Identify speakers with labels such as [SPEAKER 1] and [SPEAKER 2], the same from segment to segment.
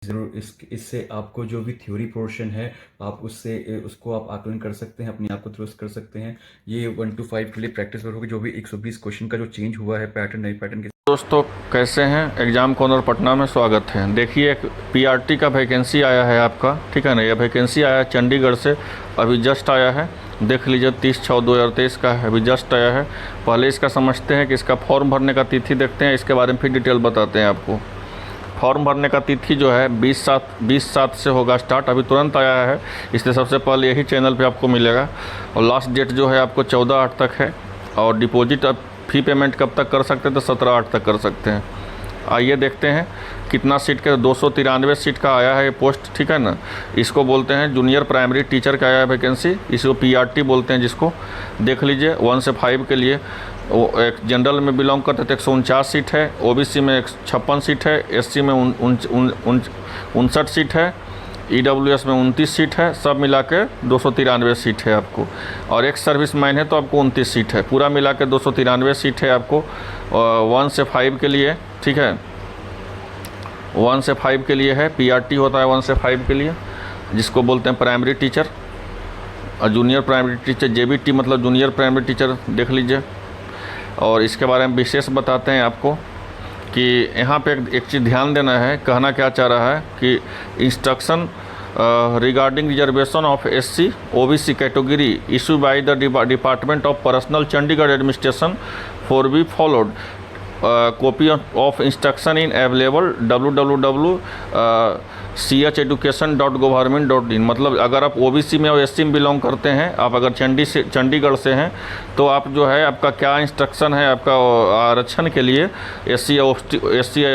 [SPEAKER 1] ज़रूर इससे आपको जो भी थ्योरी पोर्शन है आप उसको आप आकलन कर सकते हैं, अपने आप को दुरुस्त कर सकते हैं। ये 1 to 5 के लिए प्रैक्टिस वर्क होगी, जो भी 120 क्वेश्चन का जो चेंज हुआ है पैटर्न, नए पैटर्न के।
[SPEAKER 2] दोस्तों कैसे हैं? एग्ज़ाम कॉर्नर पटना में स्वागत है। देखिए एक पीआरटी का वैकेंसी आया है आपका, ठीक है ना। यह वैकेंसी आया है चंडीगढ़ से, अभी जस्ट आया है। देख लीजिए 30/6/2023 का है, अभी जस्ट आया है। पहले इसका समझते हैं कि इसका फॉर्म भरने का तिथि देखते हैं, इसके बारे में फिर डिटेल बताते हैं आपको। फॉर्म भरने का तिथि जो है 20/7 से होगा स्टार्ट, अभी तुरंत आया है, इसलिए सबसे पहले यही चैनल पे आपको मिलेगा। और लास्ट डेट जो है आपको 14/8 तक है। और डिपॉजिट आप फी पेमेंट कब तक कर सकते हैं? तो 17/8 तक कर सकते हैं। आइए देखते हैं कितना सीट का, 293 सीट का आया है ये पोस्ट, ठीक है ना। इसको बोलते हैं जूनियर प्राइमरी टीचर का आया है वैकेंसी, इसको पीआरटी बोलते हैं जिसको। देख लीजिए 1 से 5 के लिए वो एक जनरल में बिलोंग करते थे 149 सीट है, ओबीसी में 56 सीट है, एससी में 59 सीट है, ईडब्ल्यूएस में 29 सीट है, सब मिला के 293 सीट है आपको। और एक सर्विस मैन है तो आपको 29 सीट है, पूरा मिला के 293 सीट है आपको 1 से 5 के लिए, ठीक है। 1 से 5 के लिए है, पीआरटी होता है 1 से 5 के लिए, जिसको बोलते हैं प्राइमरी टीचर। और जूनियर प्राइमरी टीचर जेबीटी मतलब जूनियर प्राइमरी टीचर, देख लीजिए। और इसके बारे में विशेष बताते हैं आपको कि यहाँ पे एक चीज़ ध्यान देना है। कहना क्या चाह रहा है कि instruction regarding reservation of SC OBC category issue by the department of personal Chandigarh administration for be followed. Copy of instruction in available www.cheducation.government.in। मतलब अगर आप ओबीसी में और एससी में बिलोंग करते हैं, आप अगर चंडीगढ़ से हैं, तो आप जो है आपका क्या इंस्ट्रक्शन है आपका आरक्षण के लिए एससी और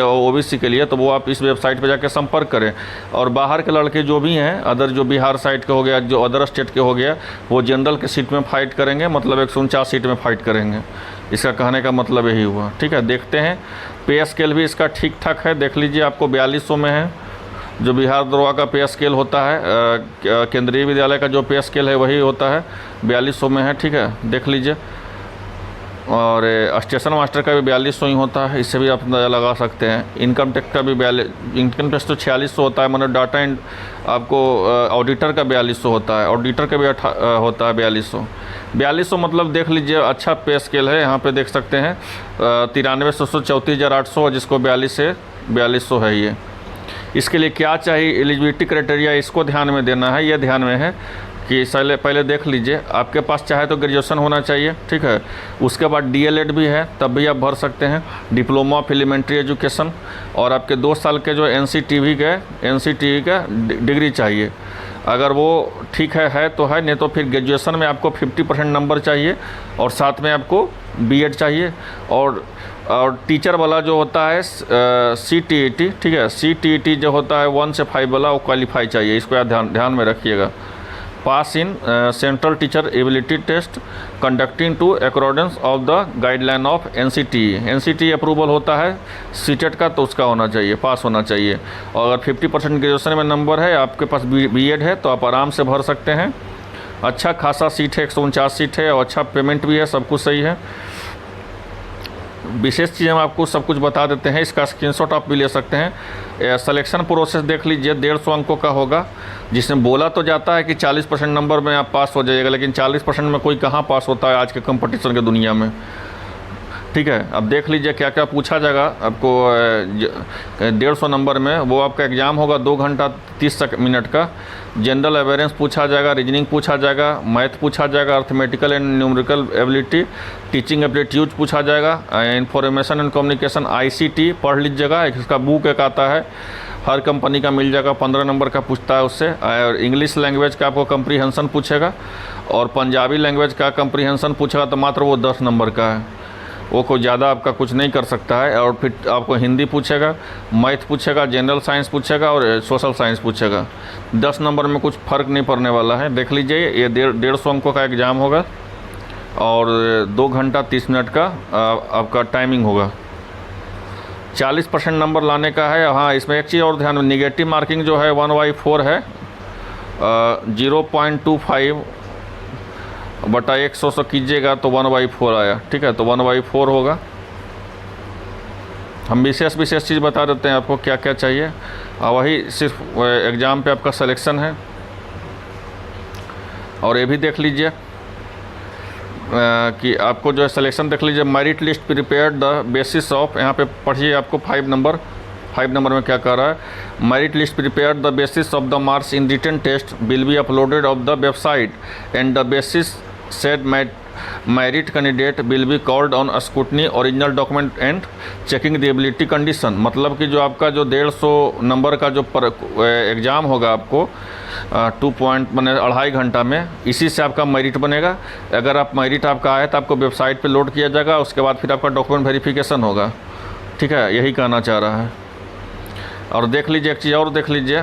[SPEAKER 2] ओबीसी के लिए, तो वो आप इस वेबसाइट पर जाकर संपर्क करें। और बाहर के लड़के जो भी हैं, अदर जो बिहार साइड के हो गया, जो अदर स्टेट के हो गया, वो जनरल के सीट में फाइट करेंगे, मतलब 149 सीट में फाइट करेंगे। इसका कहने का मतलब यही हुआ, ठीक है। देखते हैं पे स्केल भी इसका ठीक ठाक है। देख लीजिए आपको 4200 में है, जो बिहार दरोगा का पे स्केल होता है, केंद्रीय विद्यालय का जो पे स्केल है वही होता है, 4200 में है, ठीक है, देख लीजिए। और स्टेशन मास्टर का भी 4200 ही होता है, इससे भी आप अंदाज़ा लगा सकते हैं। इनकम टैक्स का भी इनकम टैक्स तो 4600 होता है, मतलब डाटा एंड आपको ऑडिटर का 4200 होता है, ऑडिटर का भी होता है 4200 मतलब देख लीजिए अच्छा पे स्केल है। यहाँ पे देख सकते हैं 93,100 34,800, जिसको 4200 है ये। इसके लिए क्या चाहिए, एलिजिबिलिटी क्राइटेरिया, इसको ध्यान में देना है। ये ध्यान में है कि पहले देख लीजिए, आपके पास चाहे तो ग्रेजुएशन होना चाहिए, ठीक है। उसके बाद डीएलएड भी है, तब भी आप भर सकते हैं, डिप्लोमा ऑफ एलिमेंट्री एजुकेशन। और आपके 2 साल के जो एनसीटीवी का डिग्री चाहिए। अगर वो ठीक है तो है, नहीं तो फिर ग्रेजुएशन में आपको 50% नंबर चाहिए, और साथ में आपको बीएड चाहिए। और टीचर वाला जो होता है सीटीईटी, ठीक है, सीटीईटी जो होता है 1 से 5 वाला, वो क्वालिफाई चाहिए। इसको आप ध्यान में रखिएगा। Pass in central teacher ability test conducting to accordance of the guideline of NCT approval होता है सीटेट का, तो उसका होना चाहिए, पास होना चाहिए। और अगर 50% ग्रेजुएशन में नंबर है, आपके पास बीएड है, तो आप आराम से भर सकते हैं। अच्छा खासा सीट है, 149 सीट है, और अच्छा पेमेंट भी है, सब कुछ सही है। विशेष चीज़ हम आपको सब कुछ बता देते हैं, इसका स्क्रीनशॉट आप भी ले सकते हैं। सिलेक्शन प्रोसेस देख लीजिए, 150 अंकों का होगा, जिसमें बोला तो जाता है कि 40% नंबर में आप पास हो जाइएगा, लेकिन 40% में कोई कहाँ पास होता है आज के कंपटीशन के दुनिया में, ठीक है। अब देख लीजिए क्या क्या पूछा जाएगा आपको 150 नंबर में। वो आपका एग्ज़ाम होगा 2 घंटा 30 मिनट का। जनरल अवेयरेंस पूछा जाएगा, रीजनिंग पूछा जाएगा, मैथ पूछा जाएगा, arithmetical and numerical ability, teaching aptitude पूछा जाएगा, इंफॉर्मेशन एंड कम्युनिकेशन आईसीटी पढ़ लीजिएगा। इसका बुक एक आता है, हर कंपनी का मिल जाएगा, 15 नंबर का पूछता है उससे। और इंग्लिश लैंग्वेज का आपको कंप्रीहेंशन पूछेगा, और पंजाबी लैंग्वेज का कंप्रीहेंशन पूछेगा, तो मात्र वो 10 नंबर का है, वो कोई ज़्यादा आपका कुछ नहीं कर सकता है। और फिर आपको हिंदी पूछेगा, मैथ पूछेगा, जनरल साइंस पूछेगा, और सोशल साइंस पूछेगा। 10 नंबर में कुछ फ़र्क नहीं पड़ने वाला है। देख लीजिए ये 150 अंकों का एग्ज़ाम होगा, और 2 घंटा 30 मिनट का आपका टाइमिंग होगा। 40% नंबर लाने का है। हाँ, इसमें एक चीज़ और ध्यान में, निगेटिव मार्किंग जो है 1/4 है, 0.25 बटा 100 से कीजिएगा तो 1/4 आया, ठीक है, तो 1/4 होगा। हम विशेष चीज़ बता देते हैं आपको क्या क्या चाहिए। और वही सिर्फ एग्ज़ाम पे आपका सिलेक्शन है। और ये भी देख लीजिए कि आपको जो है सिलेक्शन देख लीजिए, merit list prepared the basis of, यहाँ पे पढ़िए आपको 5 नंबर में क्या कह रहा है, merit list prepared the basis of the marks in written test will be uploaded of the website and the basis said merit candidate will be called on scrutiny original document and checking the ability condition. मतलब कि जो आपका जो 150 number का जो exam होगा आपको 2 point मैंने 2.5 घंटा में, इसी से आपका मेरिट बनेगा। अगर आप मेरिट आपका आए तो आपको वेबसाइट पे लोड किया जाएगा, उसके बाद फिर आपका डॉक्यूमेंट वेरिफिकेशन होगा। ठीक है, यही कहना चाह रहा है। और देख लीजिए एक चीज़ और देख लीजिए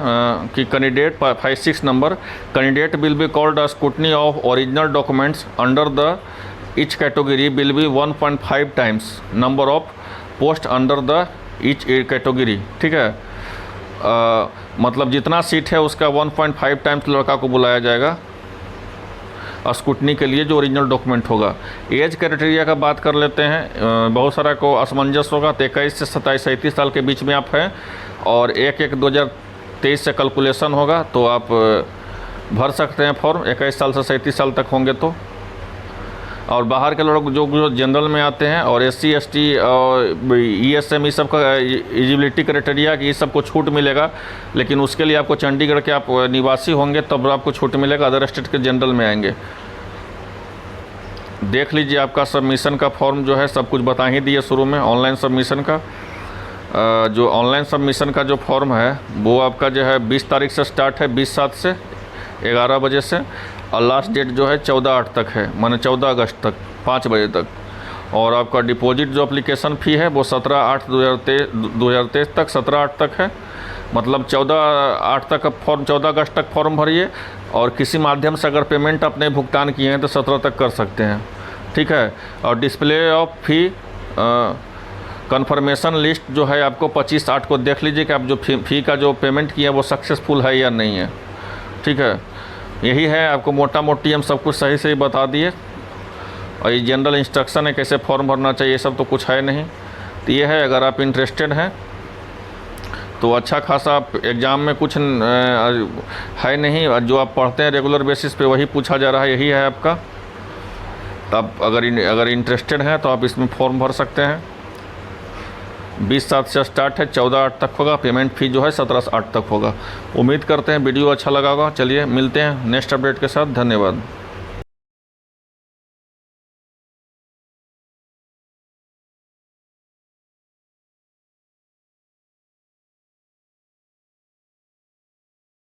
[SPEAKER 2] कि candidate 56 number, candidate will be called a scrutiny of original documents under the each category will be 1.5 times number of post under the each category. ठीक है, मतलब जितना सीट है उसका 1.5 टाइम्स लड़का को बुलाया जाएगा स्क्रूटनी के लिए जो ओरिजिनल डॉक्यूमेंट होगा। एज क्राइटेरिया का बात कर लेते हैं, बहुत सारा को असमंजस होगा। तो 21 से 37 साल के बीच में आप हैं और 1/1/2023 से कैलकुलेशन होगा, तो आप भर सकते हैं फॉर्म 21 साल से 37 साल तक होंगे तो। और बाहर के लोग जो जनरल में आते हैं और SC ST और ESM, इस सब का एलिजिबिलिटी क्राइटेरिया की, इस सब को छूट मिलेगा, लेकिन उसके लिए आपको चंडीगढ़ के आप निवासी होंगे तब आपको छूट मिलेगा। अदर स्टेट के जनरल में आएंगे। देख लीजिए आपका सबमिशन का फॉर्म जो है सब कुछ बता ही दिए शुरू में। ऑनलाइन सबमिशन का जो ऑनलाइन सबमिशन का जो फॉर्म है वो आपका जो है 20 तारीख से स्टार्ट है, 20/7 से 11 बजे से, और लास्ट डेट जो है 14/8 तक है, माने 14 अगस्त तक 5 बजे तक। और आपका डिपॉजिट जो एप्लीकेशन फ़ी है वो 17/8/2023 तक 17/8 तक है। मतलब 14/8 तक फॉर्म, 14 अगस्त तक फॉर्म भरिए, और किसी माध्यम से अगर पेमेंट आपने भुगतान किए हैं तो 17 तक कर सकते हैं। ठीक है, और display of fee confirmation list जो है आपको 25/8 को देख लीजिए कि आप जो फ़ी का जो पेमेंट किया है वो सक्सेसफुल है या नहीं है। ठीक है, यही है, आपको मोटा मोटी हम सब कुछ सही से बता दिए। और ये जनरल इंस्ट्रक्शन है कैसे फॉर्म भरना चाहिए, ये सब तो कुछ है नहीं। तो ये है, अगर आप इंटरेस्टेड हैं तो अच्छा खासा एग्ज़ाम में कुछ है नहीं, जो आप पढ़ते हैं रेगुलर बेसिस पे वही पूछा जा रहा है, यही है आपका। तब अगर इंटरेस्टेड हैं तो आप इसमें फॉर्म भर सकते हैं। 20/7 से स्टार्ट है, 14/8 तक होगा। पेमेंट फ़ी जो है 17/8 तक होगा। उम्मीद करते हैं वीडियो अच्छा लगा होगा। चलिए मिलते हैं नेक्स्ट अपडेट के साथ। धन्यवाद।